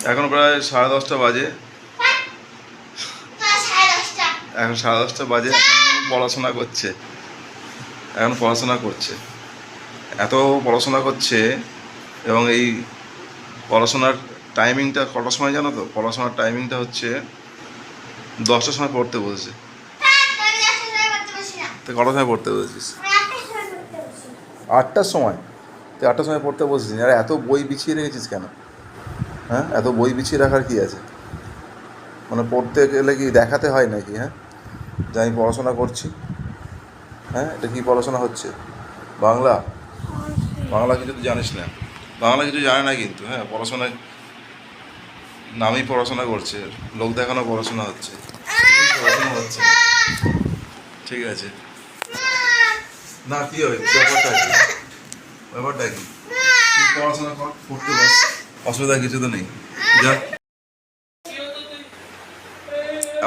এখন প্রায় 10:30 বাজে। এখন 10:30 বাজে, এখন পড়াশোনা করছে। এখন পড়াশোনা করছে, এত পড়াশোনা করছে। এবং এই পড়াশোনার টাইমিংটা কটার সময় জানো তো? পড়াশোনার টাইমিংটা হচ্ছে 10টার সময় পড়তে বসেছে। তো কটার সময় পড়তে বসেছিস? 8টার সময়। তুই 8টার সময় পড়তে বসেছিস? আর এত বই বিছিয়ে রেখেছিস কেন? হ্যাঁ, এত বই বিছিয়ে রাখার কি আছে? মানে পড়তে গেলে কি দেখাতে হয় নাকি? হ্যাঁ, যে আমি পড়াশোনা করছি। হ্যাঁ, এটা কি পড়াশোনা হচ্ছে? বাংলা? বাংলা কিছু তুই জানিস না, বাংলা কিছু জানে না কিন্তু। হ্যাঁ, পড়াশোনায় নামই পড়াশোনা করছে, লোক দেখানো পড়াশোনা হচ্ছে, পড়াশোনা হচ্ছে। ঠিক আছে না, কি হবে? ব্যাপারটা কি? ব্যাপারটা কি? তুই পড়াশোনা কর, পড়তে বস, অসুবিধা কিছু তো নেই। যা।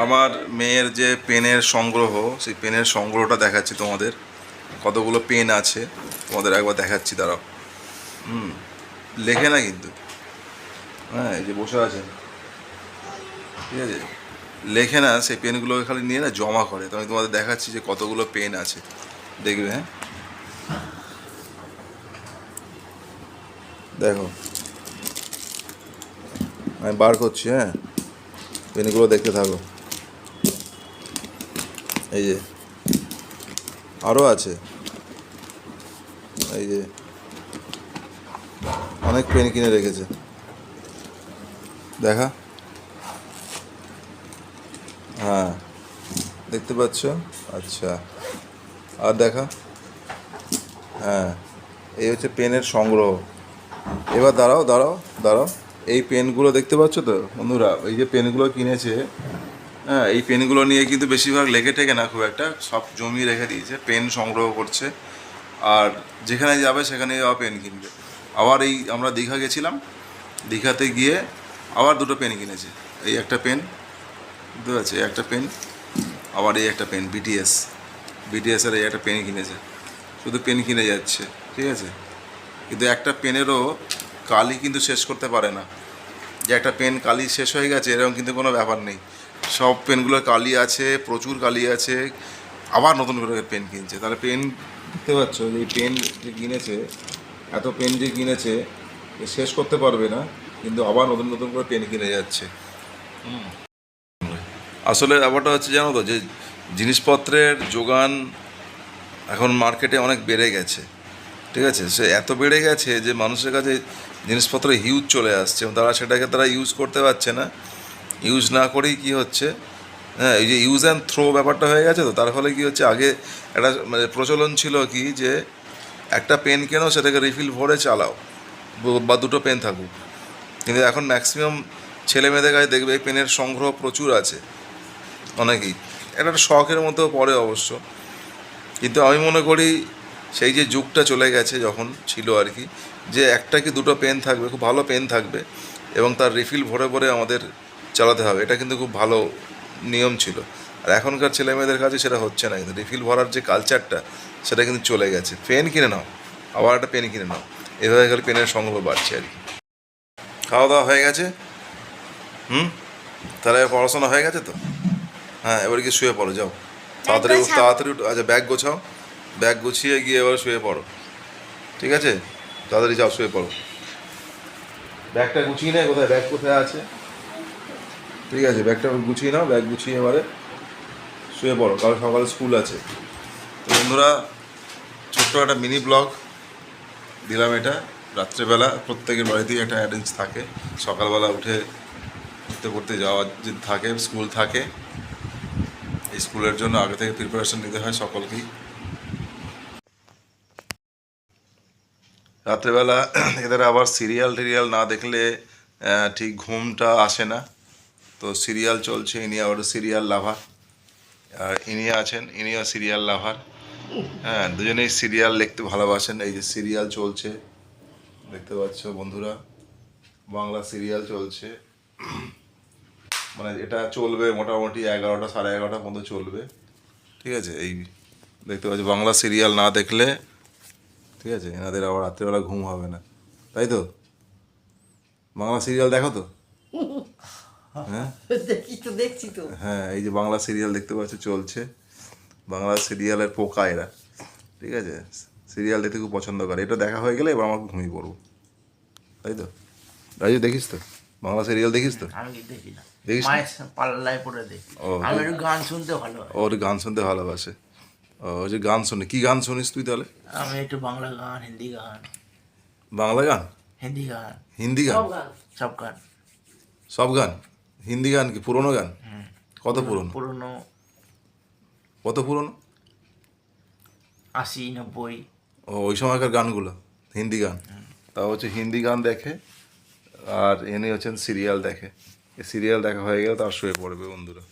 আমার মেয়ের যে পেনের সংগ্রহ, সেই পেনের সংগ্রহটা দেখাচ্ছি তোমাদের। কতগুলো পেন আছে তোমাদের একবার দেখাচ্ছি, দাঁড়াও। লেখে না কিন্তু। হ্যাঁ, এই যে বসে আছে, ঠিক আছে, লেখে না। সেই পেনগুলোকে খালি নিয়ে না জমা করে। তো আমি তোমাদের দেখাচ্ছি যে কতগুলো পেন আছে, দেখবে। হ্যাঁ, দেখো, আমি বার করছি। হ্যাঁ, পেনগুলো দেখতে থাকো। এই যে আরও আছে, এই যে অনেক পেন কিনে রেখেছে, দেখা। হ্যাঁ, দেখতে পাচ্ছ? আচ্ছা, আর দেখা। হ্যাঁ, এই হচ্ছে পেনের সংগ্রহ। এবার দাঁড়াও দাঁড়াও দাঁড়াও, এই পেনগুলো দেখতে পাচ্ছ তো বন্ধুরা? এই যে পেনগুলো কিনেছে, হ্যাঁ, এই পেনগুলো নিয়ে কিন্তু বেশিরভাগ লেখে টেকে না খুব একটা, সব জমিয়ে রেখে দিয়েছে, পেন সংগ্রহ করছে। আর যেখানে যাবে সেখানে আবার পেন কিনবে। আবার এই আমরা দীঘা গেছিলাম, দীঘাতে গিয়ে আবার দুটো পেন কিনেছে। এই একটা পেন, বুঝতে পারছি, একটা পেন, আবার এই একটা পেন বিটিএসের এই একটা পেন কিনেছে। শুধু পেন কিনে যাচ্ছে, ঠিক আছে। কিন্তু একটা পেনেরও কালি কিন্তু শেষ করতে পারে না। যে একটা পেন কালি শেষ হয়ে গেছে এরকম কিন্তু কোনো ব্যাপার নেই। সব পেনগুলোর কালি আছে, প্রচুর কালি আছে, আবার নতুন করে পেন কিনছে। তাহলে পেন দেখতে পাচ্ছ, এই পেন যে কিনেছে, এত পেন যে কিনেছে, শেষ করতে পারবে না, কিন্তু আবার নতুন নতুন করে পেন কিনে যাচ্ছে। আসলে ব্যাপারটা হচ্ছে জানো তো, যে জিনিসপত্রের যোগান এখন মার্কেটে অনেক বেড়ে গেছে, ঠিক আছে। সে এত বেড়ে গেছে যে মানুষের কাছে জিনিসপত্র হিউজ চলে আসছে, এবং তারা ইউজ করতে পারছে না। ইউজ না করেই কি হচ্ছে, হ্যাঁ, এই যে ইউজ অ্যান্ড থ্রো ব্যাপারটা হয়ে গেছে। তো তার ফলে কী হচ্ছে, আগে একটা মানে প্রচলন ছিল কি, যে একটা পেন কেনো, সেটাকে রিফিল ভরে চালাও, বা দুটো পেন থাকুক। কিন্তু এখন ম্যাক্সিমাম ছেলে মেয়েদের কাছে দেখবে পেনের সংগ্রহ প্রচুর আছে, অনেকেই। এটা একটা শখের মধ্যেও পড়ে অবশ্য। কিন্তু আমি মনে করি সেই যে যুগটা চলে গেছে, যখন ছিল আর কি, যে একটা কি দুটো পেন থাকবে, খুব ভালো পেন থাকবে, এবং তার রিফিল ভরে ভরে আমাদের চালাতে হবে। এটা কিন্তু খুব ভালো নিয়ম ছিল। আর এখনকার ছেলেমেয়েদের কাছে সেটা হচ্ছে না, কিন্তু রিফিল ভরার যে কালচারটা, সেটা কিন্তু চলে গেছে। পেন কিনে নাও, আবার একটা পেন কিনে নাও, এভাবে গেলে পেনের সংগ্রহ বাড়ছে আর কি। খাওয়া দাওয়া হয়ে গেছে? তাহলে পড়াশোনা হয়ে গেছে তো? হ্যাঁ, এবার কি শুয়ে পড়ো, যাও তাড়াতাড়ি তাড়াতাড়ি আচ্ছা, ব্যাগ গোছাও, ব্যাগ গুছিয়ে গিয়ে এবার শুয়ে পড়ো, ঠিক আছে। তাড়াতাড়ি যাও, শুয়ে পড়ো। ব্যাগটা গুছিয়ে নেয়, কোথায় ব্যাগ কোথায় আছে? ঠিক আছে, ব্যাগটা গুছিয়ে নাও, ব্যাগ গুছিয়ে এবারে শুয়ে পড়ো, কাল সকালে স্কুল আছে। তো বন্ধুরা, ছোট্ট একটা মিনি ব্লগ দিলাম এটা। রাত্রেবেলা প্রত্যেকের বাড়িতেই একটা অ্যারেঞ্জ থাকে, সকালবেলা উঠে পড়তে পড়তে যাওয়ার যে থাকে, স্কুল থাকে, এই স্কুলের জন্য আগে থেকে প্রিপারেশন নিতে হয় সকলকেই। রাত্রেবেলা এদের আবার সিরিয়াল টিরিয়াল না দেখলে ঠিক ঘুমটা আসে না। তো সিরিয়াল চলছে, ইনি আবার সিরিয়াল লাভার, আর ইনি আছেন, ইনিও সিরিয়াল লাভার। হ্যাঁ, দুজনেই সিরিয়াল দেখতে ভালোবাসেন। এই যে সিরিয়াল চলছে, দেখতে পাচ্ছ বন্ধুরা, বাংলা সিরিয়াল চলছে। মানে এটা চলবে মোটামুটি 11টা 11:30 পর্যন্ত চলবে, ঠিক আছে। এই দেখতে পাচ্ছ, বাংলা সিরিয়াল না দেখলে, ঠিক আছে, এনাদের আবার রাত্রেবেলা ঘুম হবে না, তাই তো? বাংলা সিরিয়াল দেখো তো? হ্যাঁ দেখছি তো। হ্যাঁ, এই যে বাংলা সিরিয়াল দেখতে পাচ্ছ চলছে, বাংলা সিরিয়ালের পোকা এরা, ঠিক আছে, সিরিয়াল দেখতে খুব পছন্দ করে। এটা দেখা হয়ে গেলে এবার আমাকে ঘুমিয়ে পড়বো, তাই তো? রাজু দেখিস তো, বাংলা সিরিয়াল দেখিস তো? আমি দেখি না, দেখিস না? মায়ের পাল্লায় পড়ে দেখি। ও, আমি একটু গান শুনতে ভালো হয়। ওর গান শুনতে ভালোবাসে। ও, ওই যে গান শুনে, কি গান শুনিস তুই তাহলে? আমি একটু বাংলা গান, হিন্দি গান, বাংলা গান, হিন্দি গান, হিন্দি গান, সব গান। সব গান? হিন্দি গান কি পুরোনো গান? কত পুরোনো? পুরোনো কত পুরোনো? 80, 90। ও, ওই সময়কার গানগুলো, হিন্দি গান। তা হচ্ছে হিন্দি গান দেখে, আর এনে হচ্ছেন সিরিয়াল দেখে। এই সিরিয়াল দেখা হয়ে গেলে তার শুয়ে পড়বে বন্ধুরা।